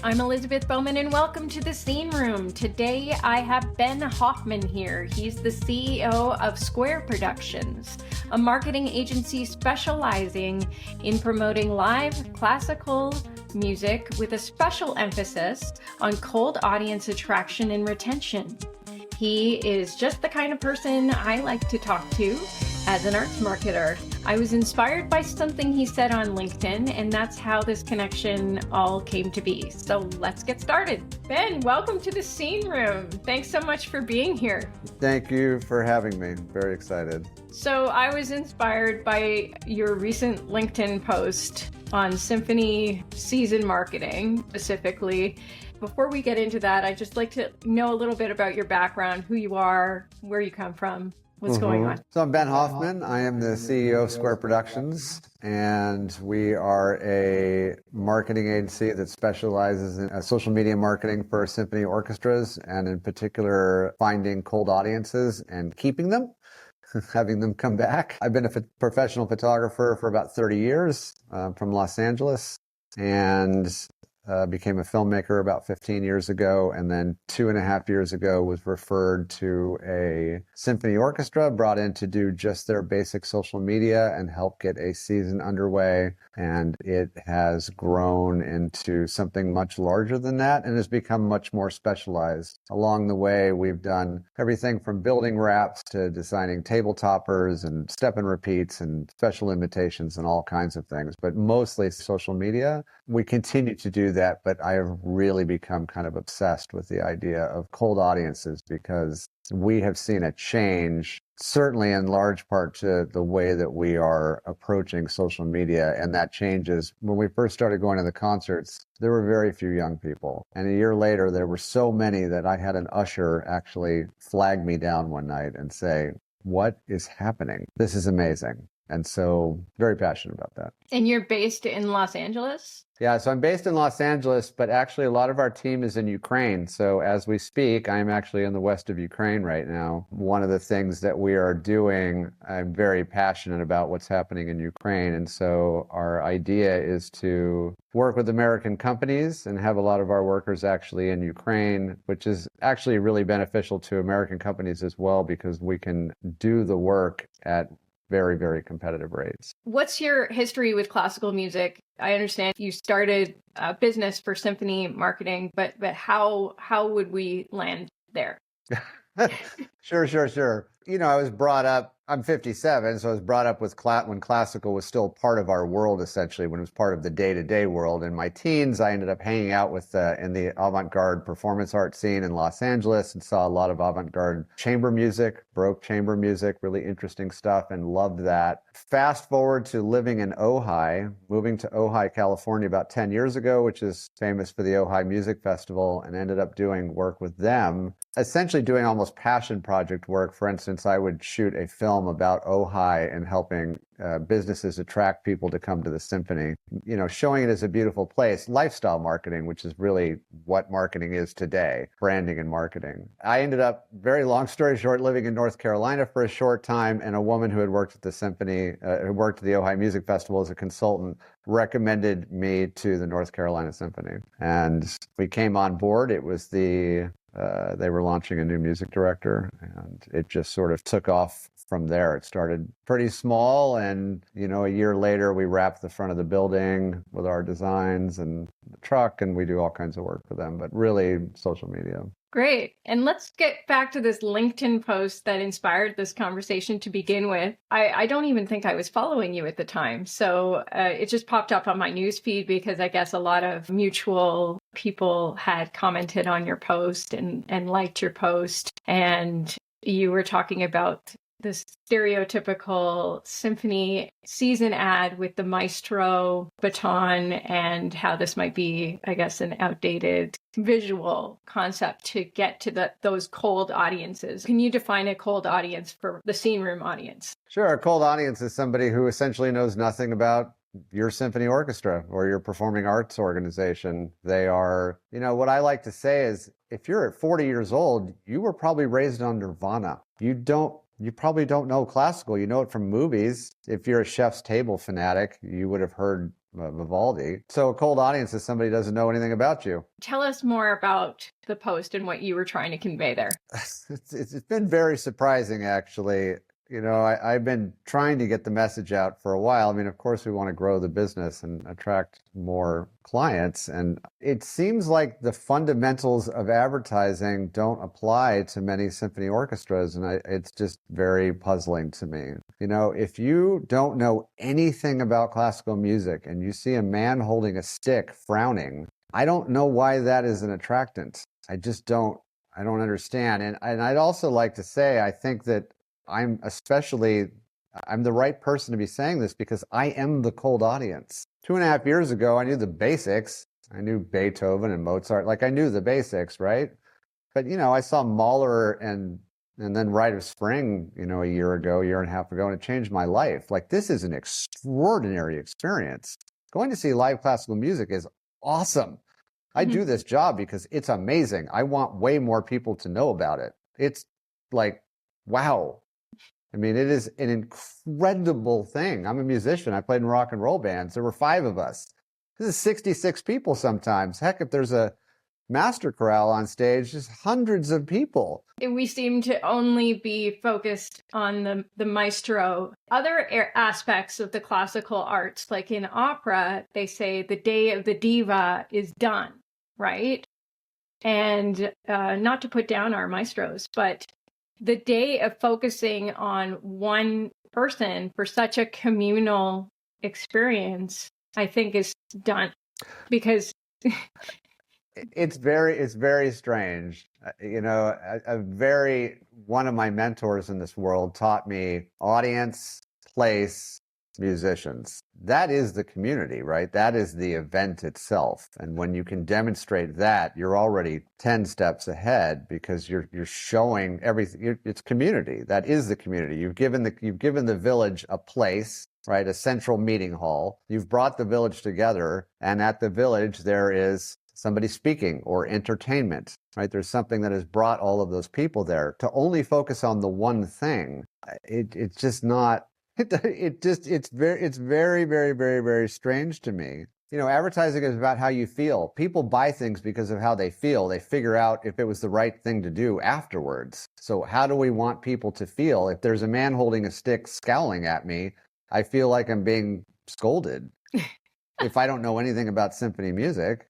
Hi, I'm Elizabeth Bowman and welcome to the Scene Room. Today I have Ben Hoffman here. He's the CEO of Square Productions, a marketing agency specializing in promoting live classical music with a special emphasis on cold audience attraction and retention. He is just the kind of person I like to talk to as an arts marketer. I was inspired by something he said on LinkedIn, and that's how this connection all came to be. So let's get started. Ben, welcome to the Scene Room. Thanks so much for being here. Thank you for having me. Very excited. So I was inspired by your recent LinkedIn post on symphony season marketing specifically. Before we get into that, I'd just like to know a little bit about your background, who you are, where you come from. What's going on? So I'm Ben Hoffman. I am the CEO of Square Productions, and we are a marketing agency that specializes in social media marketing for symphony orchestras, and in particular, finding cold audiences and keeping them, having them come back. I've been a professional photographer for about 30 years from Los Angeles, and became a filmmaker about 15 years ago, and then 2.5 years ago was referred to a symphony orchestra, brought in to do just their basic social media and help get a season underway. And it has grown into something much larger than that and has become much more specialized. Along the way, we've done everything from building wraps to designing table toppers and step and repeats and special invitations and all kinds of things, but mostly social media. We continue to do that, but I have really become kind of obsessed with the idea of cold audiences because we have seen a change, certainly in large part to the way that we are approaching social media. And that changes when we first started going to the concerts, there were very few young people. And a year later, there were so many that I had an usher actually flag me down one night and say, "What is happening? This is amazing." And so very passionate about that. And you're based in Los Angeles? Yeah, so I'm based in Los Angeles, but actually a lot of our team is in Ukraine. So as we speak, I'm actually in the west of Ukraine right now. One of the things that we are doing, I'm very passionate about what's happening in Ukraine. And so our idea is to work with American companies and have a lot of our workers actually in Ukraine, which is actually really beneficial to American companies as well, because we can do the work at very, very competitive rates. What's your history with classical music? I understand you started a business for symphony marketing, but how would we land there? Sure. You know, I was brought up, I'm 57, so I was brought up with when classical was still part of our world, essentially, when it was part of the day-to-day world. In my teens, I ended up hanging out with in the avant-garde performance art scene in Los Angeles and saw a lot of avant-garde chamber music, Baroque chamber music, really interesting stuff, and loved that. Fast forward to living in Ojai, moving to Ojai, California about 10 years ago, which is famous for the Ojai Music Festival, and ended up doing work with them, essentially doing almost passion project work. For instance, I would shoot a film about Ojai and helping businesses attract people to come to the symphony, you know, showing it as a beautiful place, lifestyle marketing, which is really what marketing is today, branding and marketing. I ended up, very long story short, living in North Carolina for a short time, and a woman who had worked at the symphony, who worked at the Ojai Music Festival as a consultant, recommended me to the North Carolina Symphony. And we came on board. It was they were launching a new music director, and it just sort of took off from there. It started pretty small, and, you know, a year later, we wrapped the front of the building with our designs and the truck, and we do all kinds of work for them, but really social media. Great. And let's get back to this LinkedIn post that inspired this conversation to begin with. I don't even think I was following you at the time. So it just popped up on my newsfeed because I guess a lot of mutual people had commented on your post and liked your post. And you were talking about the stereotypical symphony season ad with the maestro baton and how this might be, I guess, an outdated visual concept to get to those cold audiences. Can you define a cold audience for the Scene Room audience? Sure. A cold audience is somebody who essentially knows nothing about your symphony orchestra or your performing arts organization. They are, you know, what I like to say is, if you're at 40 years old, you were probably raised on Nirvana. You probably don't know classical. You know it from movies. If you're a Chef's Table fanatic, you would have heard Vivaldi. So a cold audience is somebody who doesn't know anything about you. Tell us more about the post and what you were trying to convey there. It's been very surprising, actually. I've been trying to get the message out for a while. I mean, of course, we want to grow the business and attract more clients. And it seems like the fundamentals of advertising don't apply to many symphony orchestras. And it's just very puzzling to me. If you don't know anything about classical music and you see a man holding a stick frowning, I don't know why that is an attractant. I don't understand. And I'd also like to say, I think that I'm the right person to be saying this because I am the cold audience. 2.5 years ago, I knew the basics. I knew Beethoven and Mozart. Like, I knew the basics, right? But, I saw Mahler and then Rite of Spring, a year and a half ago, and it changed my life. Like, this is an extraordinary experience. Going to see live classical music is awesome. I do this job because it's amazing. I want way more people to know about it. It's like, wow. I mean, it is an incredible thing. I'm a musician. I played in rock and roll bands. There were 5 of us. This is 66 people sometimes. Heck, if there's a master chorale on stage, just hundreds of people. We seem to only be focused on the maestro. Other aspects of the classical arts, like in opera, they say the day of the diva is done, right? And not to put down our maestros, but the day of focusing on one person for such a communal experience, I think, is done because it's very strange. One of my mentors in this world taught me audience, place, musicians. That is the community, right? That is the event itself. And when you can demonstrate that, you're already 10 steps ahead because you're showing everything. It's community. That is the community. You've given the village a place, right? A central meeting hall. You've brought the village together, and at the village there is somebody speaking or entertainment, right? There's something that has brought all of those people there. To only focus on the one thing, it's just not. It's very, very, very, very strange to me. Advertising is about how you feel. People buy things because of how they feel. They figure out if it was the right thing to do afterwards. So how do we want people to feel? If there's a man holding a stick scowling at me, I feel like I'm being scolded. If I don't know anything about symphony music.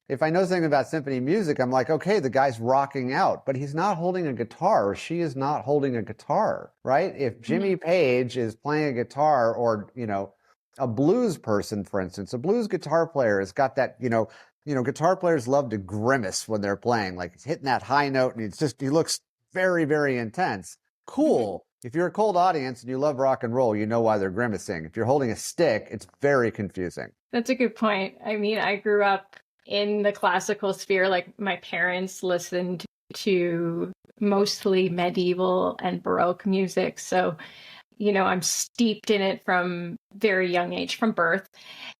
If I know something about symphony music, I'm like, okay, the guy's rocking out, but he's not holding a guitar, or she is not holding a guitar, right? If Jimmy Page is playing a guitar, or, a blues person, for instance, a blues guitar player has got that, guitar players love to grimace when they're playing, like he's hitting that high note and he looks very, very intense. Cool. If you're a cold audience and you love rock and roll, you know why they're grimacing. If you're holding a stick, it's very confusing. That's a good point. I mean, I grew up in the classical sphere. Like, my parents listened to mostly medieval and Baroque music. So, I'm steeped in it from very young age, from birth.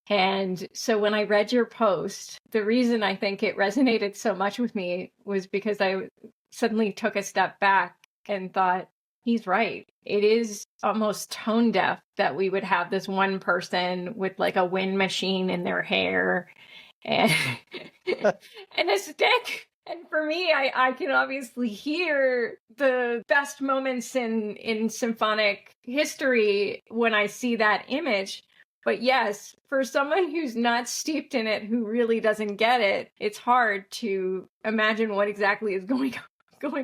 And so when I read your post, the reason I think it resonated so much with me was because I suddenly took a step back and thought, he's right. It is almost tone deaf that we would have this one person with like a wind machine in their hair and and a stick. And for me, I can obviously hear the best moments in symphonic history when I see that image. But yes, for someone who's not steeped in it, who really doesn't get it, it's hard to imagine what exactly is going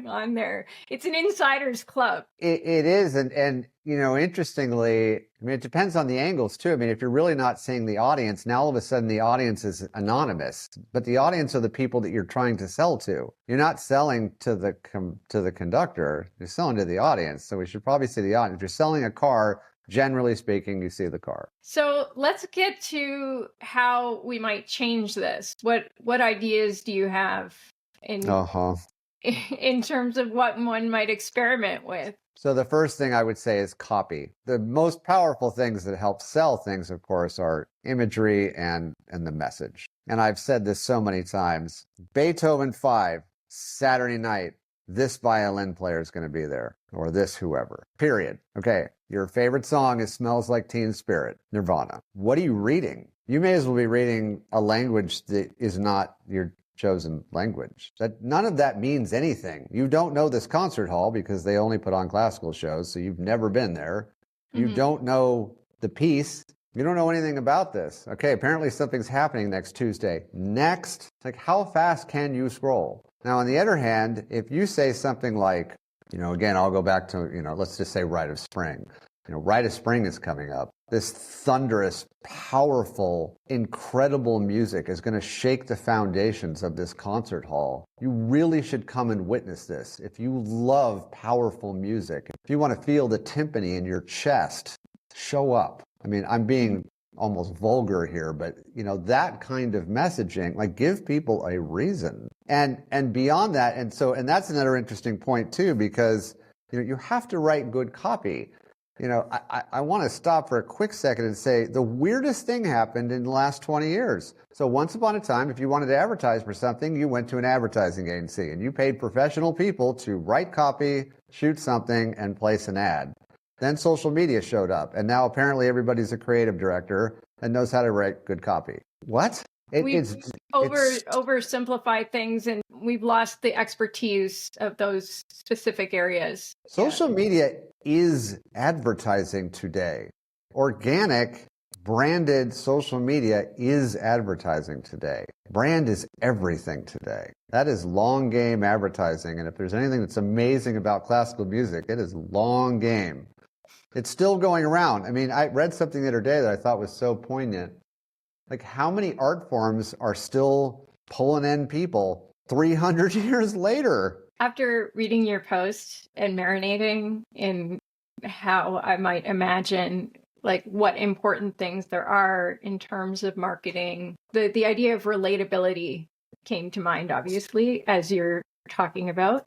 on there. It's an insider's club. It is. And, interestingly, I mean, it depends on the angles too. I mean, if you're really not seeing the audience, now all of a sudden the audience is anonymous, but the audience are the people that you're trying to sell to. You're not selling to the conductor, you're selling to the audience. So we should probably see the audience. If you're selling a car, generally speaking, you see the car. So let's get to how we might change this. What ideas do you have in terms of what one might experiment with? So the first thing I would say is copy. The most powerful things that help sell things, of course, are imagery and the message. And I've said this so many times. Beethoven 5, Saturday night, this violin player is going to be there, or this whoever, period. Okay, your favorite song is Smells Like Teen Spirit, Nirvana. What are you reading? you may as well be reading a language that is not your chosen language. That none of that means anything. You don't know this concert hall because they only put on classical shows, so you've never been there. You don't know the piece. You don't know anything about this. Okay, apparently something's happening next Tuesday. Next, like how fast can you scroll? Now, on the other hand, if you say something like, again, I'll go back to, let's just say Rite of Spring. Rite of Spring is coming up. This thunderous, powerful, incredible music is going to shake the foundations of this concert hall. You really should come and witness this. If you love powerful music, if you want to feel the timpani in your chest, show up. I mean, I'm being almost vulgar here, but that kind of messaging, like give people a reason. And beyond that, and that's another interesting point too, because you have to write good copy. I want to stop for a quick second and say the weirdest thing happened in the last 20 years. So once upon a time, if you wanted to advertise for something, you went to an advertising agency and you paid professional people to write copy, shoot something, and place an ad. Then social media showed up, and now apparently everybody's a creative director and knows how to write good copy. What? We've oversimplified things, and we've lost the expertise of those specific areas. Social media is advertising today. Organic, branded social media is advertising today. Brand is everything today. That is long game advertising, and if there's anything that's amazing about classical music, it is long game. It's still going around. I mean, I read something the other day that I thought was so poignant. Like, how many art forms are still pulling in people 300 years later? After reading your post and marinating in how I might imagine like what important things there are in terms of marketing, the idea of relatability came to mind, obviously, as you're talking about.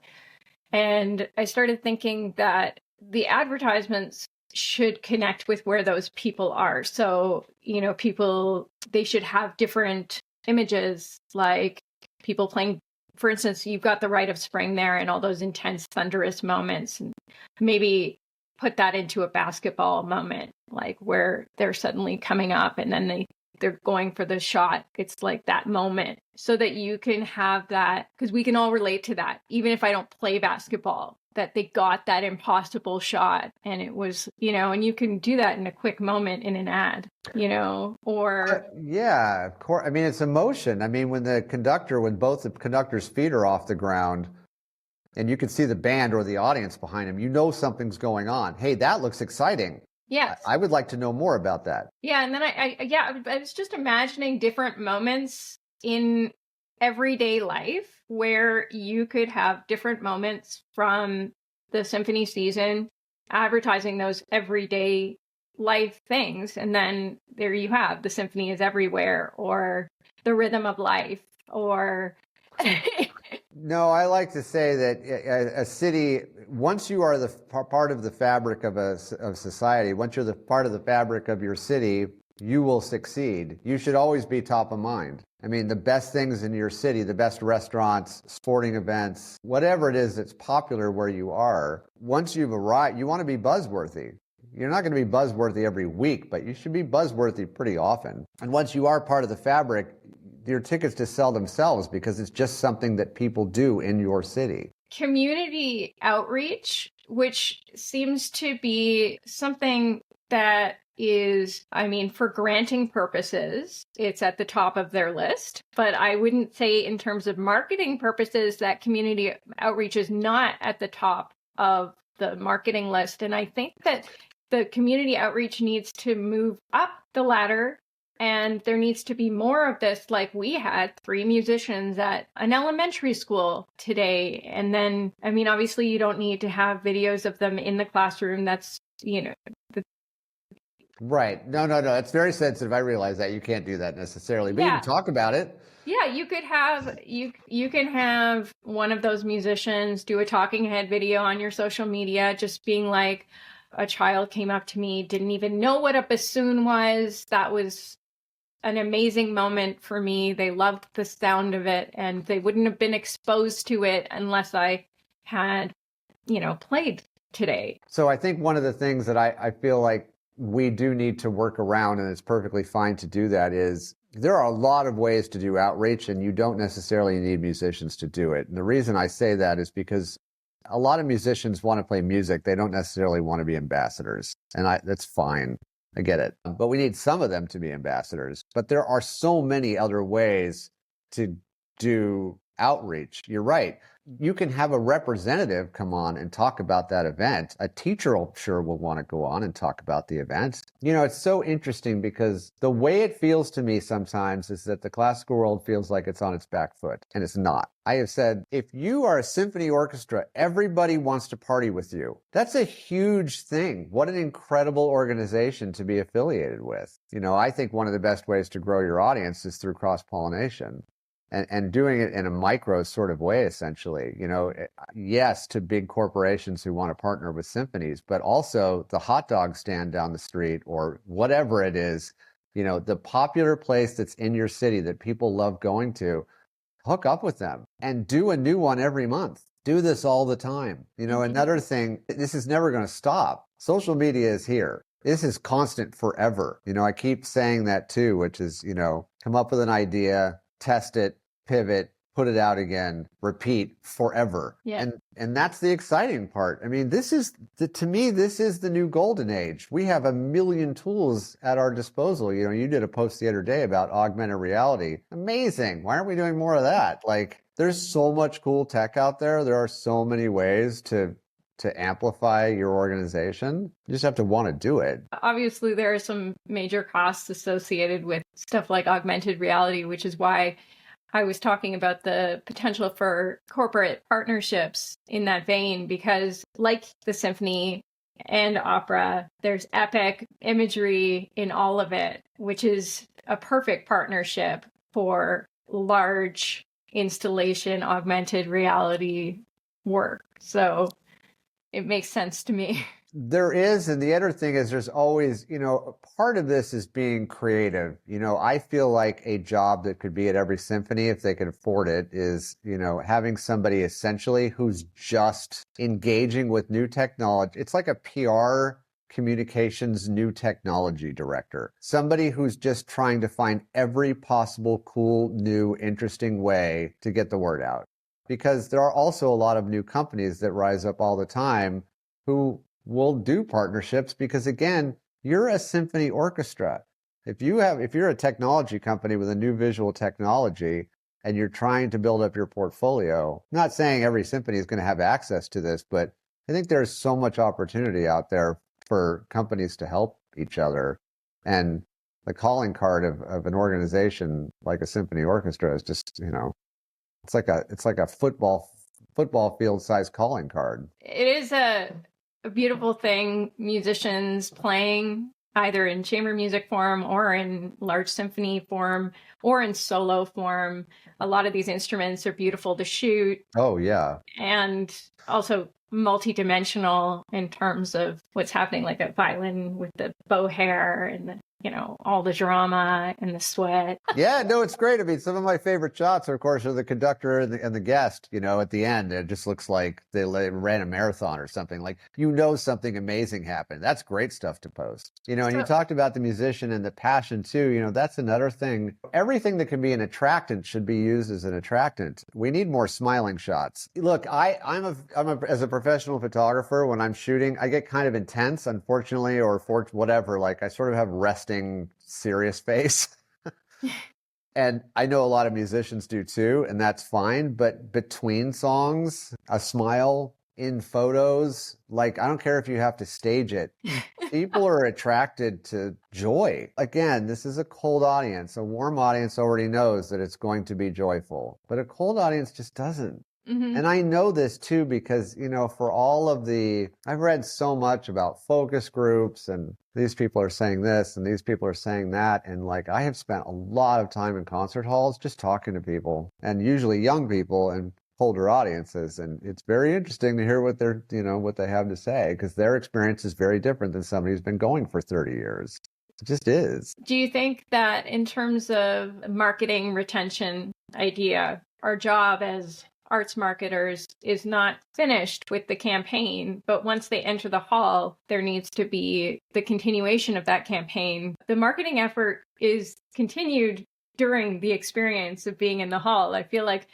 And I started thinking that the advertisements should connect with where those people are. So, people, they should have different images, like people playing, for instance, you've got the Rite of Spring there and all those intense, thunderous moments, and maybe put that into a basketball moment, like where they're suddenly coming up and then they're going for the shot. It's like that moment so that you can have that, because we can all relate to that, even if I don't play basketball, that they got that impossible shot. And it was, and you can do that in a quick moment in an ad, or. Yeah, of course. I mean, it's emotion. I mean, when both the conductor's feet are off the ground and you can see the band or the audience behind him, something's going on. Hey, that looks exciting. Yes. I would like to know more about that. Yeah. And then I was just imagining different moments in everyday life where you could have different moments from the symphony season, advertising those everyday life things. And then there you have the symphony is everywhere, or the rhythm of life, or No, I like to say that a city, once you are the part of the fabric of society, once you're the part of the fabric of your city, you will succeed. You should always be top of mind. I mean, the best things in your city, the best restaurants, sporting events, whatever it is that's popular where you are, once you've arrived, you want to be buzzworthy. You're not going to be buzzworthy every week, but you should be buzzworthy pretty often. And once you are part of the fabric, your tickets just sell themselves because it's just something that people do in your city. Community outreach, which seems to be something that is, for granting purposes, it's at the top of their list. But I wouldn't say in terms of marketing purposes that community outreach is not at the top of the marketing list. And I think that the community outreach needs to move up the ladder. And there needs to be more of this, like we had 3 musicians at an elementary school today. And then, obviously you don't need to have videos of them in the classroom. That's, Right. No. It's very sensitive. I realize that you can't do that necessarily, but you can talk about it. Yeah, you could have, you can have one of those musicians do a talking head video on your social media, just being like, a child came up to me, didn't even know what a bassoon was. That was an amazing moment for me. They loved the sound of it, and they wouldn't have been exposed to it unless I had, played today. So I think one of the things that I feel like we do need to work around, and it's perfectly fine to do that, is there are a lot of ways to do outreach, and you don't necessarily need musicians to do it. And the reason I say that is because a lot of musicians want to play music. They don't necessarily want to be ambassadors. And that's fine. I get it. But we need some of them to be ambassadors. But there are so many other ways to do outreach. You're right. You can have a representative come on and talk about that event. A teacher will want to go on and talk about the event. It's so interesting because the way it feels to me sometimes is that the classical world feels like it's on its back foot, and it's not. I have said, if you are a symphony orchestra, everybody wants to party with you. That's a huge thing. What an incredible organization to be affiliated with. I think one of the best ways to grow your audience is through cross-pollination. And doing it in a micro sort of way, essentially, yes, to big corporations who want to partner with symphonies, but also the hot dog stand down the street or whatever it is, the popular place that's in your city that people love going to, hook up with them and do a new one every month. Do this all the time. Another thing, this is never going to stop. Social media is here. This is constant forever. I keep saying that too, which is, come up with an idea, test it, pivot, put it out again, repeat forever. Yeah. And that's the exciting part. I mean, to me, this is the new golden age. We have a million tools at our disposal. You did a post the other day about augmented reality. Amazing. Why aren't we doing more of that? Like, there's so much cool tech out there. There are so many ways to amplify your organization. You just have to want to do it. Obviously, there are some major costs associated with stuff like augmented reality, which is why I was talking about the potential for corporate partnerships in that vein, because like the symphony and opera, there's epic imagery in all of it, which is a perfect partnership for large installation augmented reality work. So it makes sense to me. There is, and the other thing is there's always, part of this is being creative. I feel like a job that could be at every symphony, if they could afford it, is, having somebody essentially who's just engaging with new technology. It's like a PR communications new technology director, somebody who's just trying to find every possible cool, new, interesting way to get the word out. Because there are also a lot of new companies that rise up all the time who will do partnerships because, again, you're a symphony orchestra. If you're a technology company with a new visual technology and you're trying to build up your portfolio, I'm not saying every symphony is going to have access to this, but I think there's so much opportunity out there for companies to help each other. And the calling card of an organization like a symphony orchestra is just, it's like a football field sized calling card. It is a beautiful thing, musicians playing either in chamber music form or in large symphony form or in solo form. A lot of these instruments are beautiful to shoot. Oh, yeah. And also multi-dimensional in terms of what's happening, like a violin with the bow hair and the, all the drama and the sweat. Yeah, no, it's great. I mean, some of my favorite shots, of course, are the conductor and the guest, at the end. It just looks like they ran a marathon or something. Like, something amazing happened. That's great stuff to post. And you talked about the musician and the passion too. That's another thing. Everything that can be an attractant should be used as an attractant. We need more smiling shots. Look, as a professional photographer, when I'm shooting, I get kind of intense, unfortunately, or for whatever. Like, I sort of have resting serious face. And I know a lot of musicians do too, and that's fine. But between songs, a smile in photos, like, I don't care if you have to stage it. People are attracted to joy. Again, this is a cold audience. A warm audience already knows that it's going to be joyful, but a cold audience just doesn't. Mm-hmm. And I know this too because, for all of I've read so much about focus groups and these people are saying this and these people are saying that. And I have spent a lot of time in concert halls just talking to people, and usually young people and older audiences. And it's very interesting to hear what what they have to say, because their experience is very different than somebody who's been going for 30 years. It just is. Do you think that in terms of marketing retention idea, our job as arts marketers is not finished with the campaign, but once they enter the hall, there needs to be the continuation of that campaign. The marketing effort is continued during the experience of being in the hall. I feel like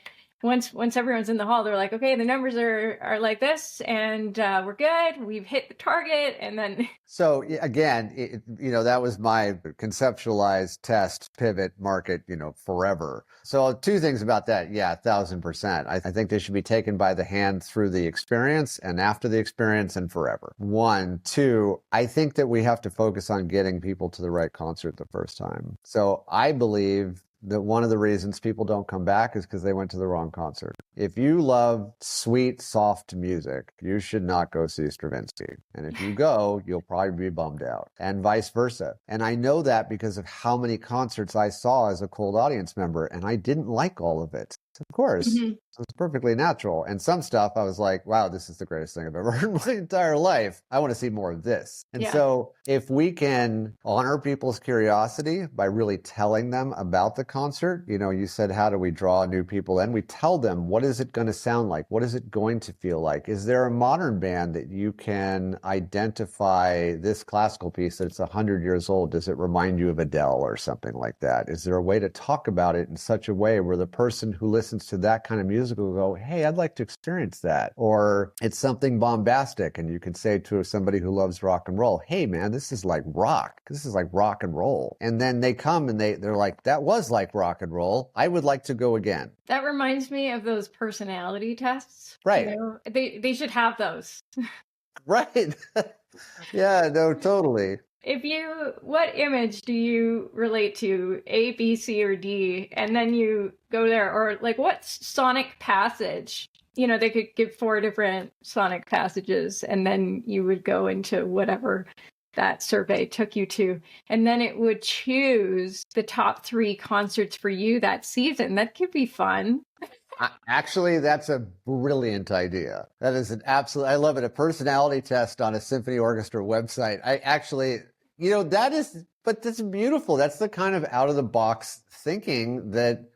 once everyone's in the hall, they're like, okay, the numbers are like this, and we're good. We've hit the target, and then. So again, that was my conceptualized test pivot market, forever. So two things about that. Yeah, 1,000%. I think they should be taken by the hand through the experience and after the experience and forever. One, two, I think that we have to focus on getting people to the right concert the first time. So I believe that one of the reasons people don't come back is because they went to the wrong concert. If you love sweet, soft music, you should not go see Stravinsky. And if you go, you'll probably be bummed out, and vice versa. And I know that because of how many concerts I saw as a cold audience member, and I didn't like all of it. Of course, it's perfectly natural. And some stuff I was like, wow, this is the greatest thing I've ever heard in my entire life. I want to see more of this. And so if we can honor people's curiosity by really telling them about the concert, you said, how do we draw new people in? We tell them, what is it going to sound like? What is it going to feel like? Is there a modern band that you can identify this classical piece that's 100 years old? Does it remind you of Adele or something like that? Is there a way to talk about it in such a way where the person who listens to that kind of music will go, hey, I'd like to experience that? Or it's something bombastic, and you can say to somebody who loves rock and roll, hey man, this is like rock. This is like rock and roll. And then they come and they're like, that was like rock and roll. I would like to go again. That reminds me of those personality tests. Right. They should have those. Right. Yeah, no, totally. What image do you relate to, A, B, C, or D? And then you go there, or like what sonic passage? They could give 4 different sonic passages, and then you would go into whatever that survey took you to. And then it would choose the top 3 concerts for you that season. That could be fun. Actually, that's a brilliant idea. That is I love it. A personality test on a symphony orchestra website. But that's beautiful. That's the kind of out of the box thinking that,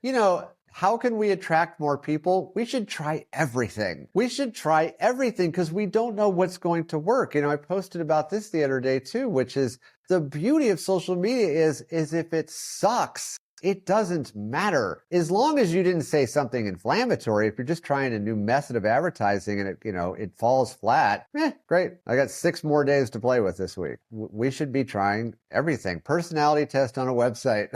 how can we attract more people? We should try everything. We should try everything because we don't know what's going to work. I posted about this the other day too, which is the beauty of social media is if it sucks, it doesn't matter. As long as you didn't say something inflammatory, if you're just trying a new method of advertising and it falls flat, great. I got 6 more days to play with this week. We should be trying everything. Personality test on a website.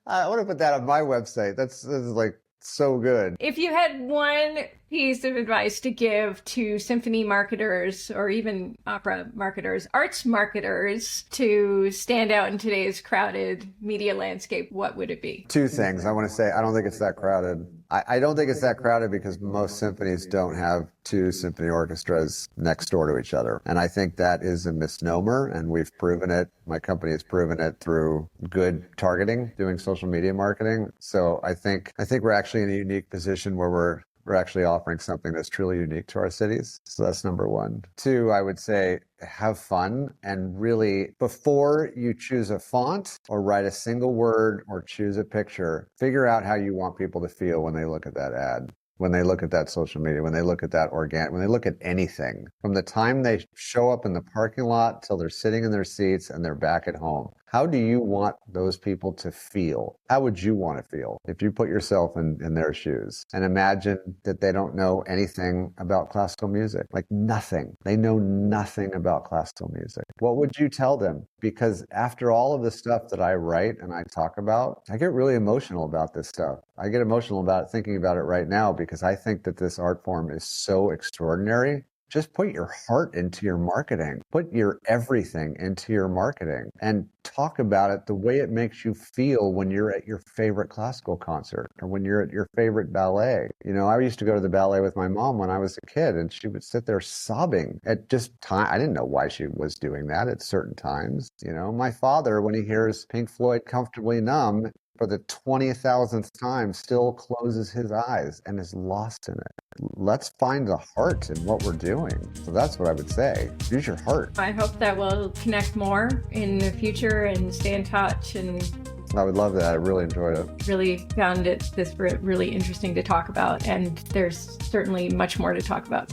I want to put that on my website. This is like so good. If you had one piece of advice to give to symphony marketers or even opera marketers, arts marketers to stand out in today's crowded media landscape, what would it be? 2 things. I want to say, I don't think it's that crowded. I don't think it's that crowded because most symphonies don't have 2 symphony orchestras next door to each other. And I think that is a misnomer, and we've proven it. My company has proven it through good targeting, doing social media marketing. So I think we're actually in a unique position where we're actually offering something that's truly unique to our cities. So that's number 1. 2, I would say, have fun, and really, before you choose a font or write a single word or choose a picture, figure out how you want people to feel when they look at that ad, when they look at that social media, when they look at that when they look at anything, from the time they show up in the parking lot till they're sitting in their seats and they're back at home. How do you want those people to feel? How would you want to feel if you put yourself in their shoes? And imagine that they don't know anything about classical music, like nothing. They know nothing about classical music. What would you tell them? Because after all of the stuff that I write and I talk about, I get really emotional about this stuff. I get emotional about thinking about it right now because I think that this art form is so extraordinary. Just put your heart into your marketing. Put your everything into your marketing and talk about it the way it makes you feel when you're at your favorite classical concert or when you're at your favorite ballet. I used to go to the ballet with my mom when I was a kid, and she would sit there sobbing at just time. I didn't know why she was doing that at certain times. My father, when he hears Pink Floyd Comfortably Numb, for the 20,000th time, still closes his eyes and is lost in it. Let's find the heart in what we're doing. So that's what I would say. Use your heart. I hope that we'll connect more in the future and stay in touch and I would love that. I really enjoyed it. Really found this really interesting to talk about, and there's certainly much more to talk about.